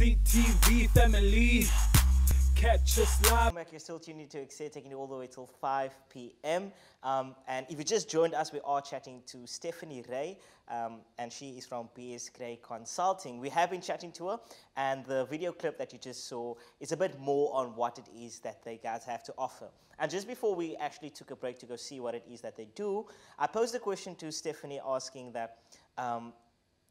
CTV family. Catch us live. You're still tuned into EKSE, taking you all the way till 5 p.m. And if you just joined us, we are chatting to Stephnay, and she is from BSCray Consulting. We have been chatting to her, and the video clip that you just saw is a bit more on what it is that they guys have to offer. And just before we actually took a break to go see what it is that they do, I posed a question to Stephnay asking that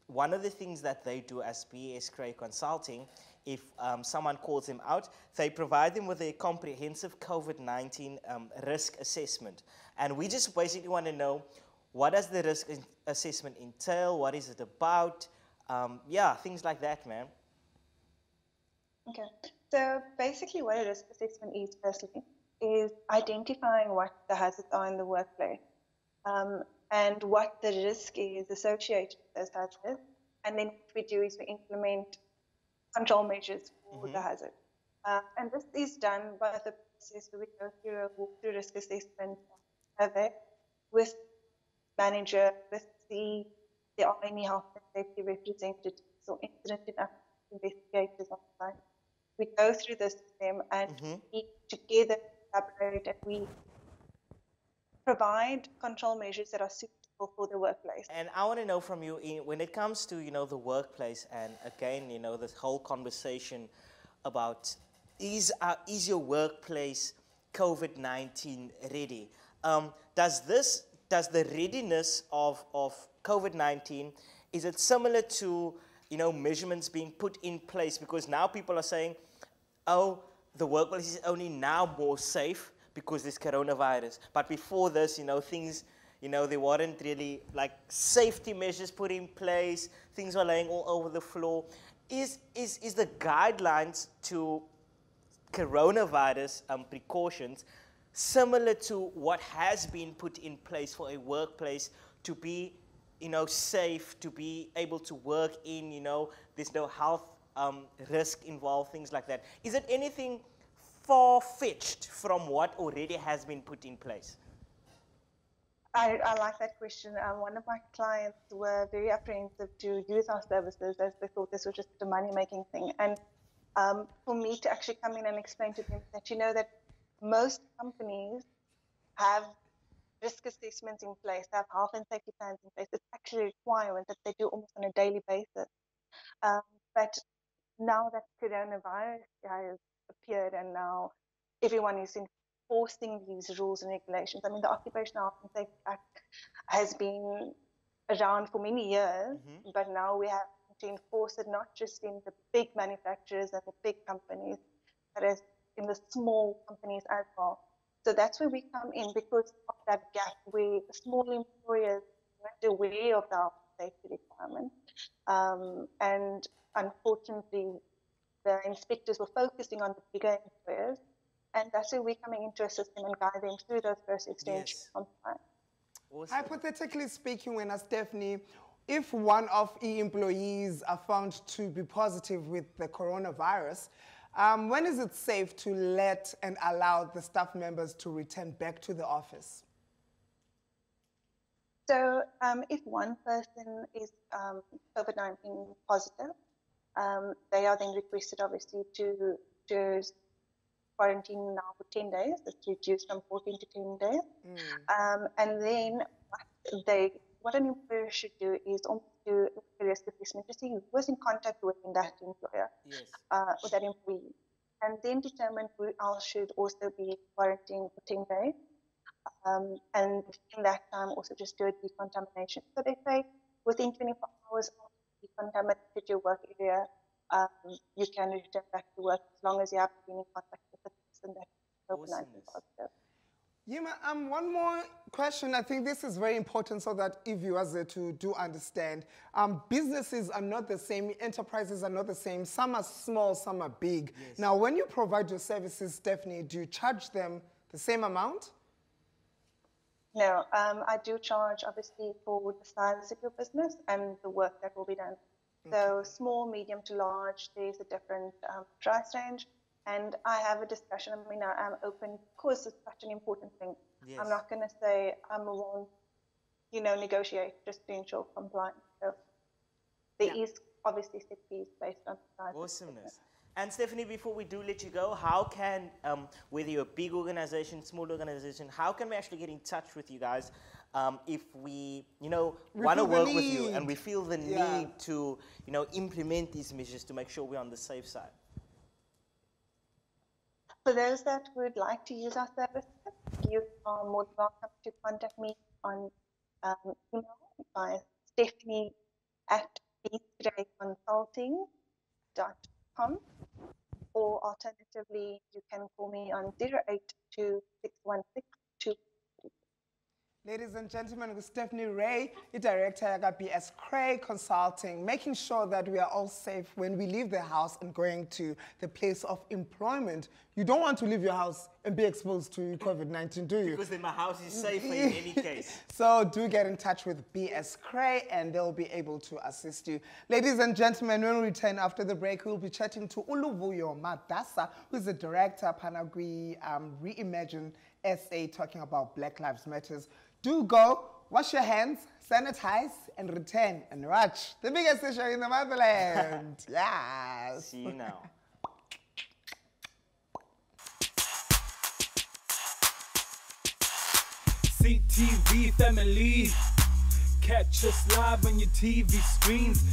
one of the things that they do as BSCray Consulting, if someone calls them out, they provide them with a comprehensive COVID-19 risk assessment. And we just basically want to know, what does the risk assessment entail? What is it about? Yeah, things like that, man. Okay, so basically what a risk assessment is, firstly, is identifying what the hazards are in the workplace and what the risk is associated with those hazards. And then what we do is we implement control measures for the hazard. And this is done by the process where we go through a walkthrough risk assessment survey with manager, with there are any health and safety representatives or incident investigators on site. We go through this with them and we together collaborate, and we provide control measures that are suitable for the workplace. And I want to know from you, when it comes to, the workplace, and again, this whole conversation about is your workplace COVID-19 ready? Does the readiness of COVID-19, is it similar to, measurements being put in place? Because now people are saying, oh, the workplace is only now more safe because there's coronavirus. But before this, things, there weren't really like safety measures put in place. Things were laying all over the floor. Is the guidelines to coronavirus precautions similar to what has been put in place for a workplace to be, safe, to be able to work in, there's no health risk involved, things like that? Is it anything far-fetched from what already has been put in place? I like that question. One of my clients were very apprehensive to use our services as they thought this was just a money-making thing. And for me to actually come in and explain to them that, that most companies have risk assessments in place, have health and safety plans in place. It's actually a requirement that they do almost on a daily basis. But now that coronavirus has appeared and now everyone is enforcing these rules and regulations. I mean, the Occupational Health and Safety Act has been around for many years, but now we have to enforce it not just in the big manufacturers and the big companies, but as in the small companies as well. So that's where we come in, because of that gap where small employers weren't aware of the health and safety requirements. And unfortunately, the inspectors were focusing on the bigger employers, and that's where we're coming in to assist them and guide them through those process stages on time. Awesome. Hypothetically speaking, when Stephnay, if one of employees are found to be positive with the coronavirus, when is it safe to let and allow the staff members to return back to the office? So if one person is COVID-19 positive, they are then requested, obviously, to quarantine now for 10 days. It's reduced from 14 to 10 days. And then what an employer should do is almost do a risk assessment to see who was in contact with that employer or that employee, and then determine who else should also be quarantined for 10 days. And in that time, also just do a decontamination. So they say within 24 hours after decontaminated your work area, you can return back to work as long as you have been in contact with the person that is COVID-19 positive. Yima, one more question. I think this is very important so that if you are there to do understand, businesses are not the same, enterprises are not the same. Some are small, some are big. Yes. Now, when you provide your services, Stephnay, do you charge them the same amount? No, I do charge, obviously, for the size of your business and the work that will be done. So small, medium to large, there's a different price range. And I have a discussion. I mean, I'm open because it's such an important thing. Yes. I'm not going to say I won't, negotiate just to ensure compliance. So there is obviously set fees based on the size. Awesomeness. And Stephnay, before we do let you go, how can, whether you're a big organization, small organization, how can we actually get in touch with you guys if we, want to work with you and we feel the need to, implement these measures to make sure we're on the safe side? For those that would like to use our services, you are more than welcome to contact me on email by Stephnay@BSCrayConsulting.com, or alternatively, you can call me on 082-616-2. Ladies and gentlemen, with Stephnay Ray, the director at BSCray Consulting, making sure that we are all safe when we leave the house and going to the place of employment. You don't want to leave your house and be exposed to COVID-19, do you? Because then my house is safer in any case. So do get in touch with BSCray and they'll be able to assist you. Ladies and gentlemen, when we return after the break, we'll be chatting to Uluvuyo Madasa, who's the director of Panagui Reimagine SA, talking about Black Lives Matters. Do go, wash your hands, sanitize, and return and watch the biggest show in the motherland. Yes. See you now. CTV family, catch us live on your TV screens.